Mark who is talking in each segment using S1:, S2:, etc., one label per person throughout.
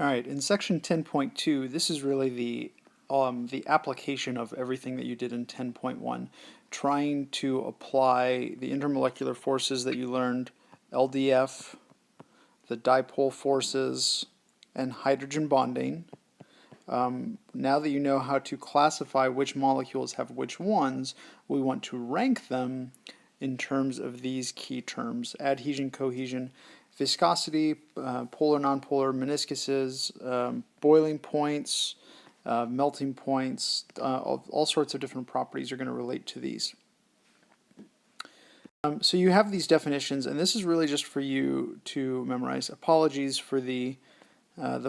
S1: All right, in section 10.2, this is really the application of everything that you did in 10.1, trying to apply the intermolecular forces that you learned, LDF, the dipole forces, and hydrogen bonding. Now that you know how to classify which molecules have which ones, we want to rank them in terms of these key terms: adhesion, cohesion, viscosity, polar, nonpolar, meniscuses, boiling points, melting points, all sorts of different properties are going to relate to these. So you have these definitions, and this is really just for you to memorize. Apologies for the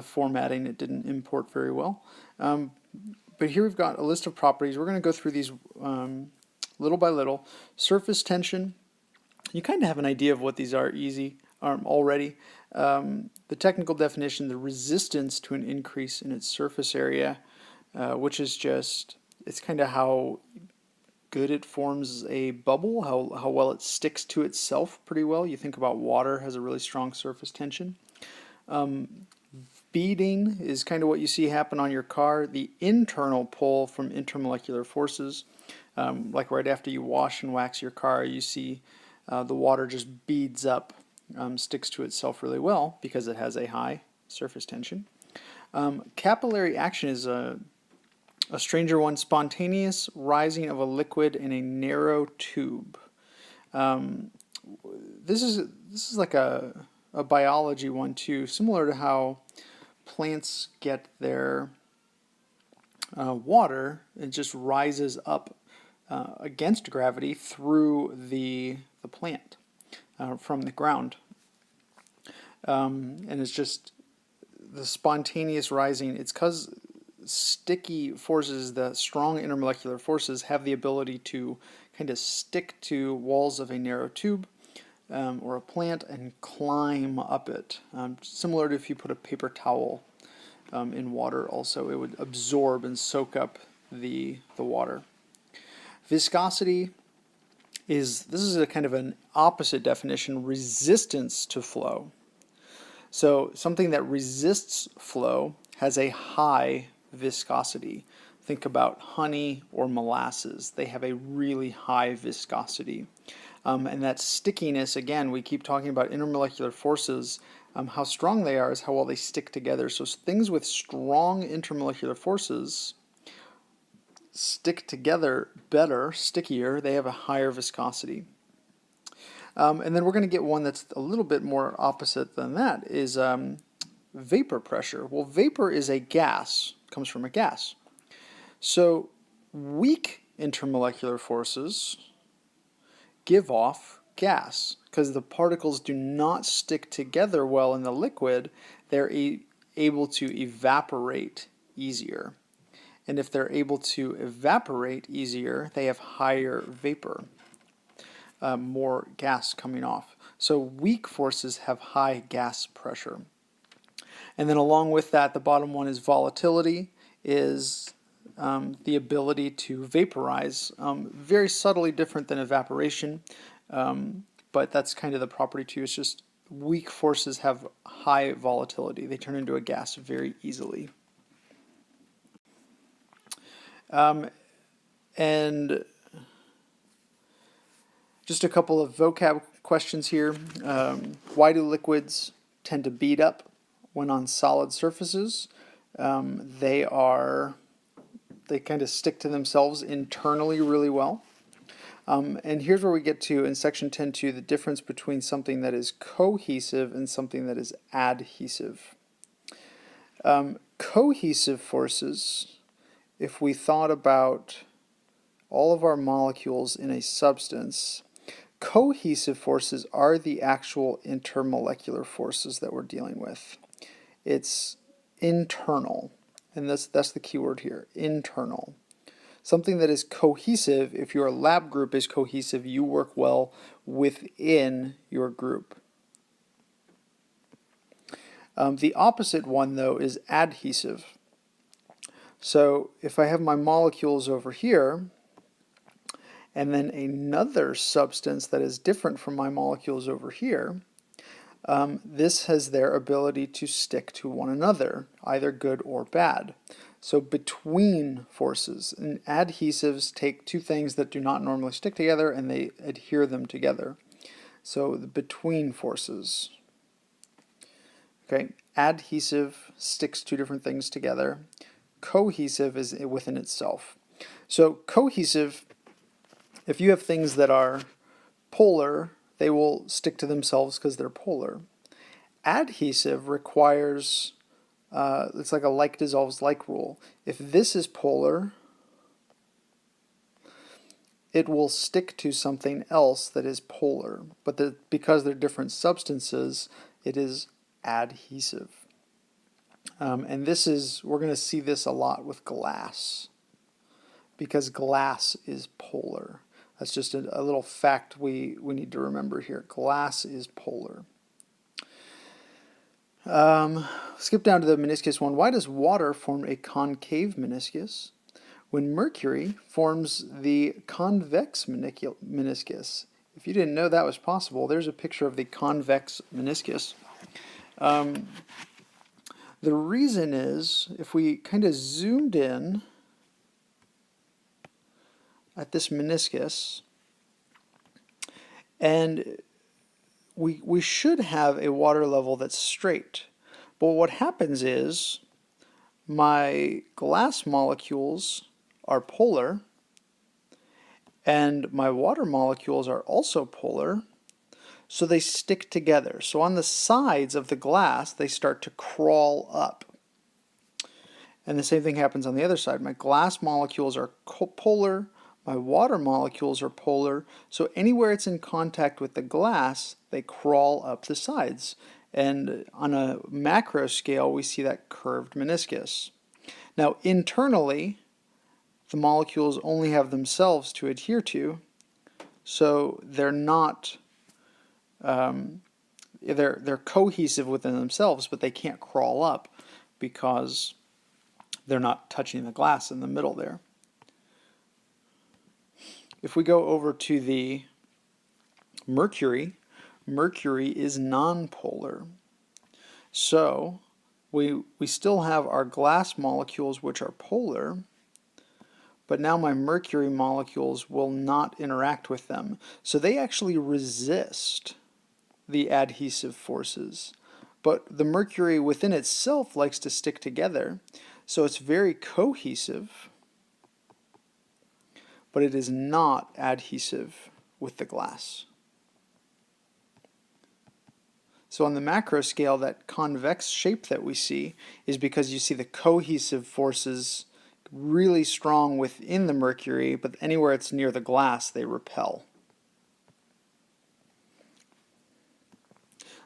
S1: formatting, it didn't import very well. But here we've got a list of properties. We're going to go through these little by little. Surface tension, you kind of have an idea of what these are already. The technical definition, the resistance to an increase in its surface area, which is just, it's kind of how good it forms a bubble, how well it sticks to itself pretty well. You think about water has a really strong surface tension. Beading is kind of what you see happen on your car. The internal pull from intermolecular forces, like right after you wash and wax your car, you see the water just beads up, sticks to itself really well because it has a high surface tension. Capillary action is a stranger one: spontaneous rising of a liquid in a narrow tube. This is like a biology one too, similar to how plants get their water. It just rises up against gravity through the plant from the ground, and it's just the spontaneous rising. It's because sticky forces, the strong intermolecular forces, have the ability to kind of stick to walls of a narrow tube or a plant and climb up it. Similar to if you put a paper towel in water also, it would absorb and soak up the water. Viscosity this is a kind of an opposite definition: resistance to flow. So something that resists flow has a high viscosity. Think about honey or molasses. They have a really high viscosity. And that stickiness, again, we keep talking about intermolecular forces. How strong they are is how well they stick together. So things with strong intermolecular forces stick together better, stickier. They have a higher viscosity. And then we're going to get one that's a little bit more opposite than that, is vapor pressure. Well, vapor is a gas, comes from a gas. So weak intermolecular forces give off gas because the particles do not stick together well in the liquid. They're able to evaporate easier. And if they're able to evaporate easier, they have higher vapor, more gas coming off. So weak forces have high gas pressure. And then along with that, the bottom one is volatility, is the ability to vaporize. Very subtly different than evaporation, but that's kind of the property too. It's just weak forces have high volatility. They turn into a gas very easily. And just a couple of vocab questions here. Why do liquids tend to bead up when on solid surfaces? They kind of stick to themselves internally really well. And here's where we get to, in section 10.2, the difference between something that is cohesive and something that is adhesive. Cohesive forces, if we thought about all of our molecules in a substance, cohesive forces are the actual intermolecular forces that we're dealing with. It's internal, and that's the key word here, internal. Something that is cohesive, if your lab group is cohesive, you work well within your group. The opposite one, though, is adhesive. So if I have my molecules over here, and then another substance that is different from my molecules over here, This has their ability to stick to one another, either good or bad. So between forces, and adhesives take two things that do not normally stick together and they adhere them together. So the between forces. Okay, adhesive sticks two different things together. Cohesive is within itself. So cohesive, if you have things that are polar, they will stick to themselves because they're polar. Adhesive requires, it's like a like dissolves like rule. If this is polar, it will stick to something else that is polar. But because they're different substances, it is adhesive. And we're going to see this a lot with glass, because glass is polar. That's just a little fact we need to remember here. Glass is polar. Skip down to the meniscus one. Why does water form a concave meniscus when mercury forms the convex meniscus? If you didn't know that was possible, there's a picture of the convex meniscus. The reason is, if we kind of zoomed in at this meniscus, and we should have a water level that's straight. But what happens is my glass molecules are polar and my water molecules are also polar, so they stick together. So on the sides of the glass, they start to crawl up. And the same thing happens on the other side. My glass molecules are polar, my water molecules are polar, so anywhere it's in contact with the glass, they crawl up the sides. And on a macro scale, we see that curved meniscus. Now, internally, the molecules only have themselves to adhere to, so they're not, they're cohesive within themselves, but they can't crawl up because they're not touching the glass in the middle there. If we go over to the mercury, mercury is nonpolar. So we still have our glass molecules which are polar, but now my mercury molecules will not interact with them. So they actually resist the adhesive forces. But the mercury within itself likes to stick together, so it's very cohesive, but it is not adhesive with the glass. So on the macro scale, that convex shape that we see is because you see the cohesive forces really strong within the mercury, but anywhere it's near the glass, they repel.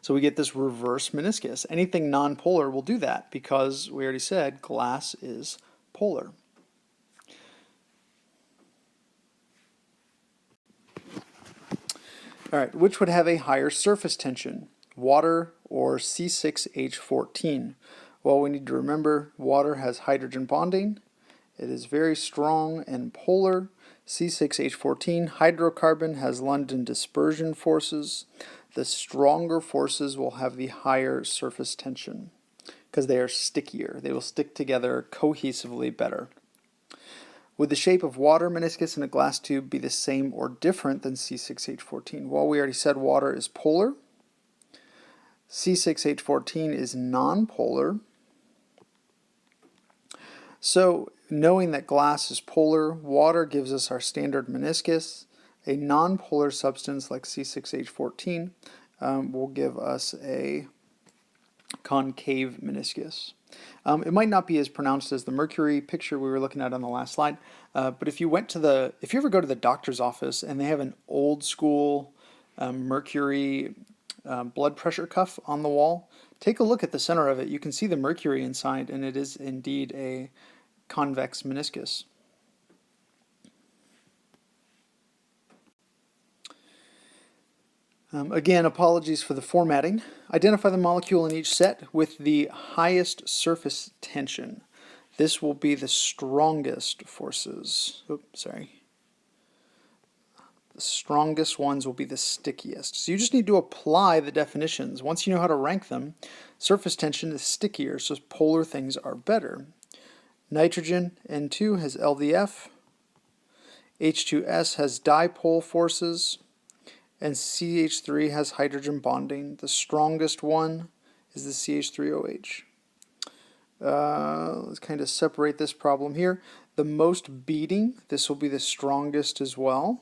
S1: So we get this reverse meniscus. Anything nonpolar will do that because we already said glass is polar. All right, which would have a higher surface tension, water or C6H14? Well, we need to remember water has hydrogen bonding. It is very strong and polar. C6H14, hydrocarbon, has London dispersion forces. The stronger forces will have the higher surface tension because they are stickier. They will stick together cohesively better. Would the shape of water meniscus in a glass tube be the same or different than C6H14? Well, we already said water is polar. C6H14 is nonpolar. So knowing that glass is polar, water gives us our standard meniscus. A nonpolar substance like C6H14 will give us a concave meniscus. It might not be as pronounced as the mercury picture we were looking at on the last slide, but if you ever go to the doctor's office and they have an old school mercury blood pressure cuff on the wall, take a look at the center of it. You can see the mercury inside, and it is indeed a convex meniscus. Again, apologies for the formatting. Identify the molecule in each set with the highest surface tension. This will be the strongest forces. Oops, sorry. The strongest ones will be the stickiest. So you just need to apply the definitions. Once you know how to rank them, surface tension is stickier, so polar things are better. Nitrogen, N2, has LDF. H2S has dipole forces. And CH3 has hydrogen bonding. The strongest one is the CH3OH. Let's kind of separate this problem here. The most beating, this will be the strongest as well.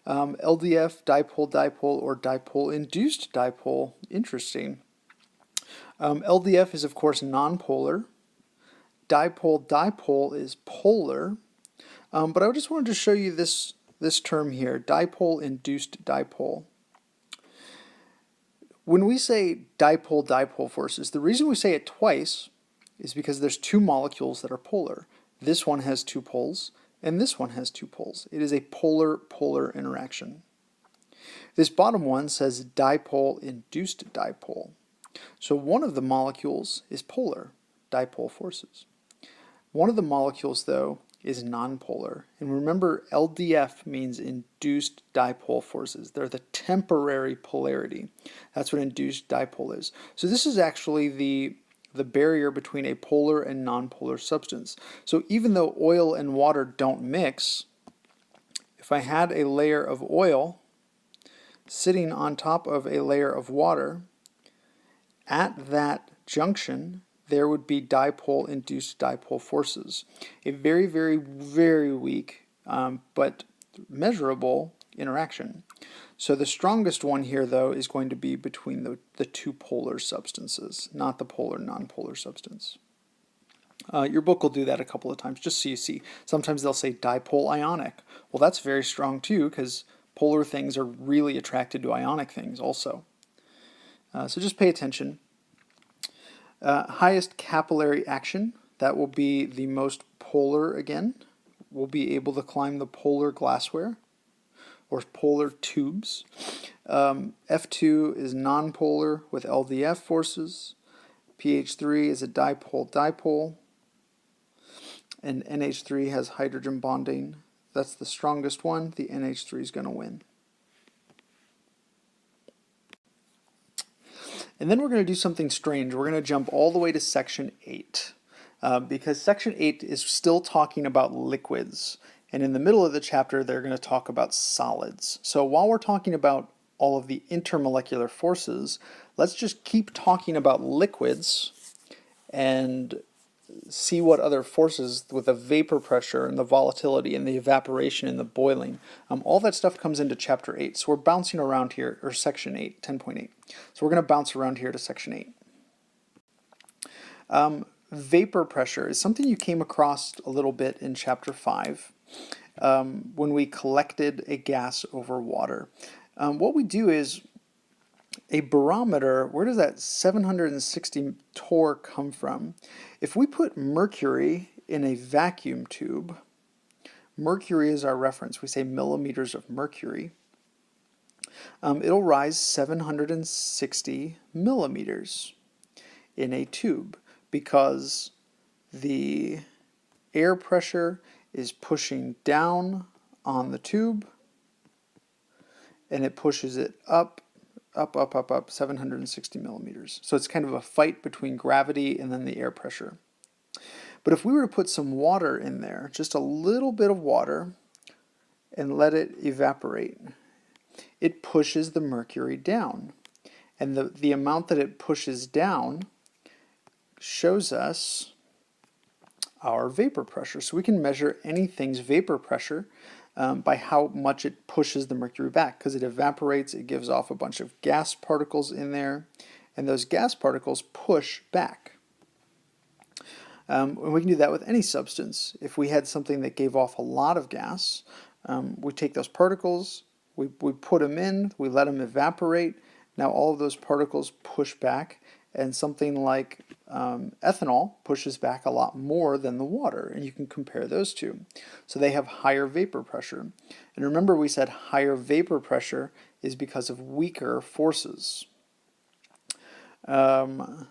S1: LDF, dipole-dipole, or dipole-induced dipole. Interesting. LDF is, of course, nonpolar. Dipole-dipole is polar. But I just wanted to show you this term here, dipole-induced dipole. When we say dipole-dipole forces, the reason we say it twice is because there's two molecules that are polar. This one has two poles, and this one has two poles. It is a polar-polar interaction. This bottom one says dipole-induced dipole. So one of the molecules is polar, dipole forces. One of the molecules, though, is nonpolar. And remember, LDF means induced dipole forces. They're the temporary polarity. That's what induced dipole is. So this is actually the barrier between a polar and nonpolar substance. So even though oil and water don't mix, if I had a layer of oil sitting on top of a layer of water, at that junction, there would be dipole-induced dipole forces. A very, very, very weak, but measurable interaction. So the strongest one here, though, is going to be between the two polar substances, not the polar-nonpolar substance. Your book will do that a couple of times, just so you see. Sometimes they'll say dipole ionic. Well, that's very strong, too, because polar things are really attracted to ionic things also. So just pay attention. Highest capillary action, that will be the most polar again. We'll be able to climb the polar glassware or polar tubes. F2 is nonpolar with LDF forces. pH3 is a dipole-dipole. And NH3 has hydrogen bonding. That's the strongest one. The NH3 is going to win. And then we're going to do something strange. We're going to jump all the way to section 8 because section 8 is still talking about liquids. And in the middle of the chapter, they're going to talk about solids. So while we're talking about all of the intermolecular forces, let's just keep talking about liquids and see what other forces with the vapor pressure and the volatility and the evaporation and the boiling. All that stuff comes into chapter 8. So we're bouncing around here, or section 8, 10.8. So we're going to bounce around here to section 8. Vapor pressure is something you came across a little bit in chapter 5 when we collected a gas over water. What we do is a barometer, where does that 760 torr come from? If we put mercury in a vacuum tube, mercury is our reference, we say millimeters of mercury, it'll rise 760 millimeters in a tube because the air pressure is pushing down on the tube and it pushes it up, 760 millimeters. So it's kind of a fight between gravity and then the air pressure. But if we were to put some water in there, just a little bit of water, and let it evaporate, it pushes the mercury down. And the amount that it pushes down shows us our vapor pressure. So we can measure anything's vapor pressure by how much it pushes the mercury back. Because it evaporates, it gives off a bunch of gas particles in there, and those gas particles push back. And we can do that with any substance. If we had something that gave off a lot of gas, we take those particles, we put them in, we let them evaporate. Now all of those particles push back, and something like ethanol pushes back a lot more than the water, and you can compare those two. So they have higher vapor pressure. And remember, we said higher vapor pressure is because of weaker forces. Ethanol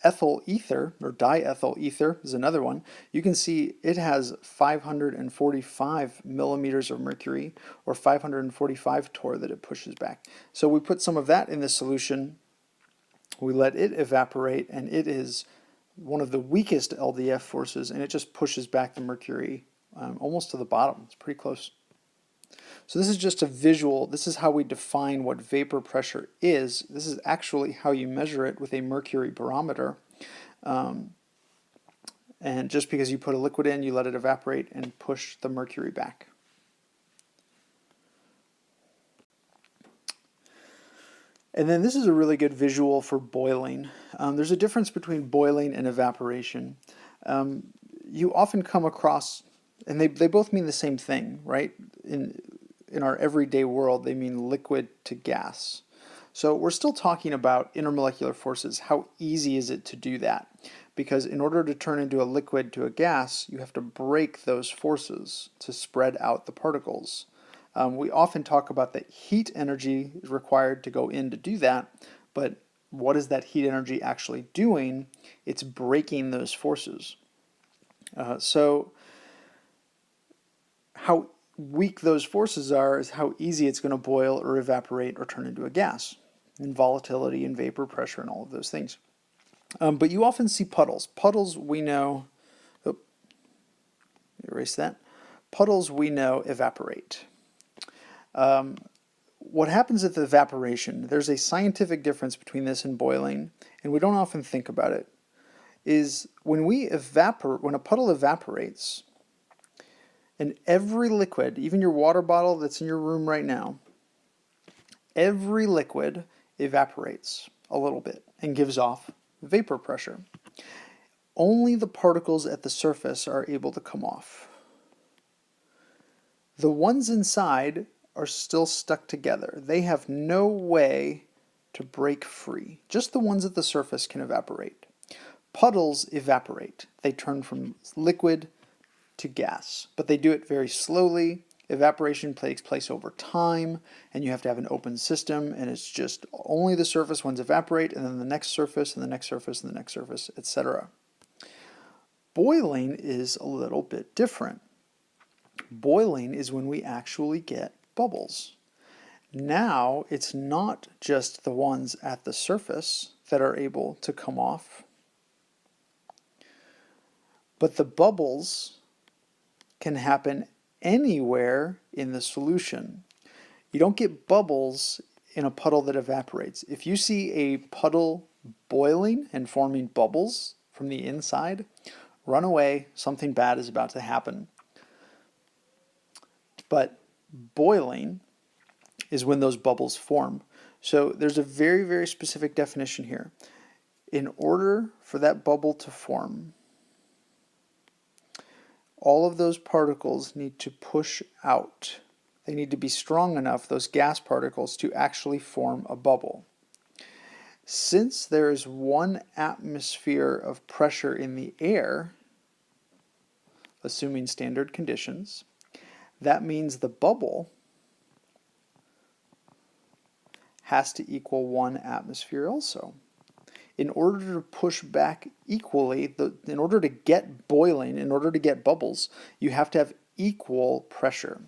S1: Ethyl ether, or diethyl ether is another one. You can see it has 545 millimeters of mercury, or 545 torr that it pushes back. So we put some of that in the solution, we let it evaporate, and it is one of the weakest LDF forces, and it just pushes back the mercury almost to the bottom. It's pretty close. So this is just a visual. This is how we define what vapor pressure is. This is actually how you measure it with a mercury barometer. And just because you put a liquid in, you let it evaporate and push the mercury back. And then this is a really good visual for boiling. There's a difference between boiling and evaporation. You often come across, and they both mean the same thing, right? In our everyday world, they mean liquid to gas. So we're still talking about intermolecular forces. How easy is it to do that? Because in order to turn into a liquid to a gas, you have to break those forces to spread out the particles. We often talk about that heat energy is required to go in to do that, but what is that heat energy actually doing? It's breaking those forces. So how weak those forces are is how easy it's going to boil or evaporate or turn into a gas, and volatility and vapor pressure and all of those things. But you often see puddles. Puddles we know, erase that. Puddles we know evaporate. What happens at the evaporation, there's a scientific difference between this and boiling, and we don't often think about it, is when a puddle evaporates, and every liquid, even your water bottle that's in your room right now, every liquid evaporates a little bit and gives off vapor pressure. Only the particles at the surface are able to come off. The ones inside are still stuck together. They have no way to break free. Just the ones at the surface can evaporate. Puddles evaporate. They turn from liquid to gas, but they do it very slowly. Evaporation takes place over time, and you have to have an open system, and it's just only the surface ones evaporate, and then the next surface, and the next surface, and the next surface, etc. Boiling is a little bit different. Boiling is when we actually get bubbles. Now it's not just the ones at the surface that are able to come off, but the bubbles can happen anywhere in the solution. You don't get bubbles in a puddle that evaporates. If you see a puddle boiling and forming bubbles from the inside, run away, something bad is about to happen. But boiling is when those bubbles form. So there's a very, very specific definition here. In order for that bubble to form, all of those particles need to push out. They need to be strong enough, those gas particles, to actually form a bubble. Since there is 1 atmosphere of pressure in the air, assuming standard conditions, that means the bubble has to equal 1 atmosphere also. In order to push back equally, in order to get boiling, in order to get bubbles, you have to have equal pressure.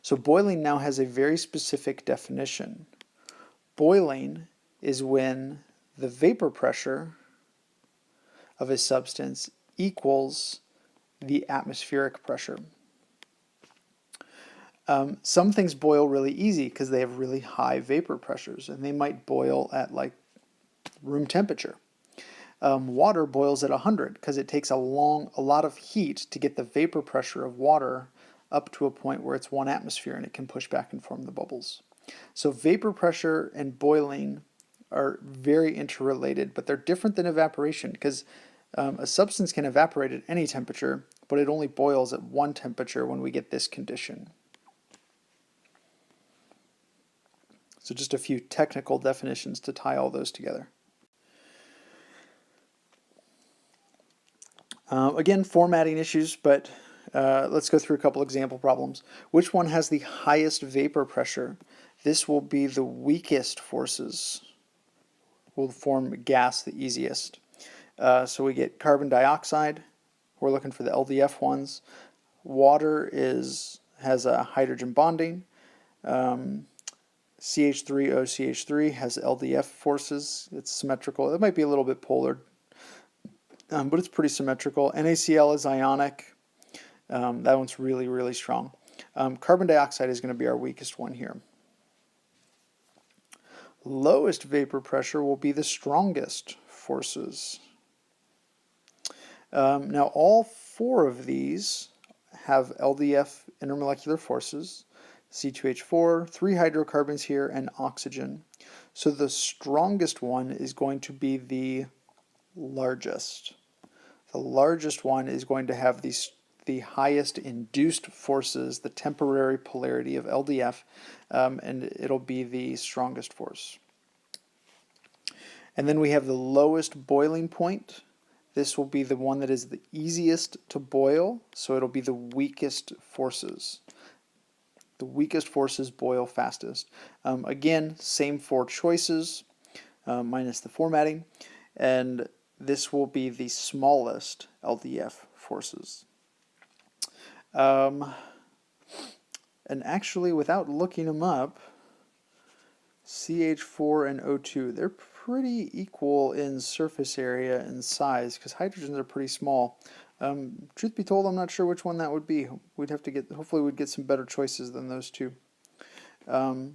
S1: So boiling now has a very specific definition. Boiling is when the vapor pressure of a substance equals the atmospheric pressure. Some things boil really easy because they have really high vapor pressures, and they might boil at like room temperature. Water boils at 100 because it takes a lot of heat to get the vapor pressure of water up to a point where it's 1 atmosphere and it can push back and form the bubbles. So vapor pressure and boiling are very interrelated, but they're different than evaporation because a substance can evaporate at any temperature, but it only boils at 1 temperature when we get this condition. So just a few technical definitions to tie all those together. Again, formatting issues, but let's go through a couple example problems. Which one has the highest vapor pressure? This will be the weakest forces will form gas the easiest. So we get carbon dioxide. We're looking for the LDF ones. Water has a hydrogen bonding. CH3OCH3 has LDF forces. It's symmetrical. It might be a little bit polar, but it's pretty symmetrical. NaCl is ionic. That one's really, really strong. Carbon dioxide is going to be our weakest one here. Lowest vapor pressure will be the strongest forces. Now all four of these have LDF intermolecular forces, C2H4, 3 hydrocarbons here, and oxygen. So the strongest one is going to be the largest. The largest one is going to have the highest induced forces, the temporary polarity of LDF, and it'll be the strongest force. And then we have the lowest boiling point. This will be the one that is the easiest to boil, so it'll be the weakest forces. The weakest forces boil fastest. Again, same 4 choices, minus the formatting, and this will be the smallest LDF forces. And actually, without looking them up, CH4 and O2, they're pretty equal in surface area and size, because hydrogens are pretty small. Truth be told, I'm not sure which one that would be. We'd have to hopefully we'd get some better choices than those two. I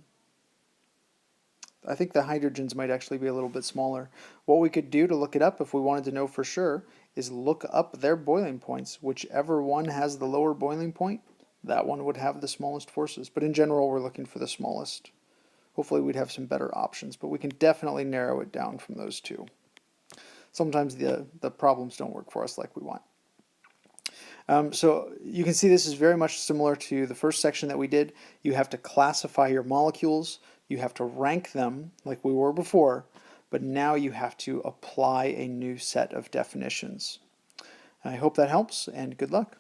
S1: think the hydrogens might actually be a little bit smaller. What we could do to look it up if we wanted to know for sure is look up their boiling points. Whichever one has the lower boiling point, that one would have the smallest forces. But in general, we're looking for the smallest. Hopefully we'd have some better options, but we can definitely narrow it down from those two. Sometimes the problems don't work for us like we want. So you can see this is very much similar to the first section that we did. You have to classify your molecules, you have to rank them like we were before, but now you have to apply a new set of definitions. I hope that helps, and good luck.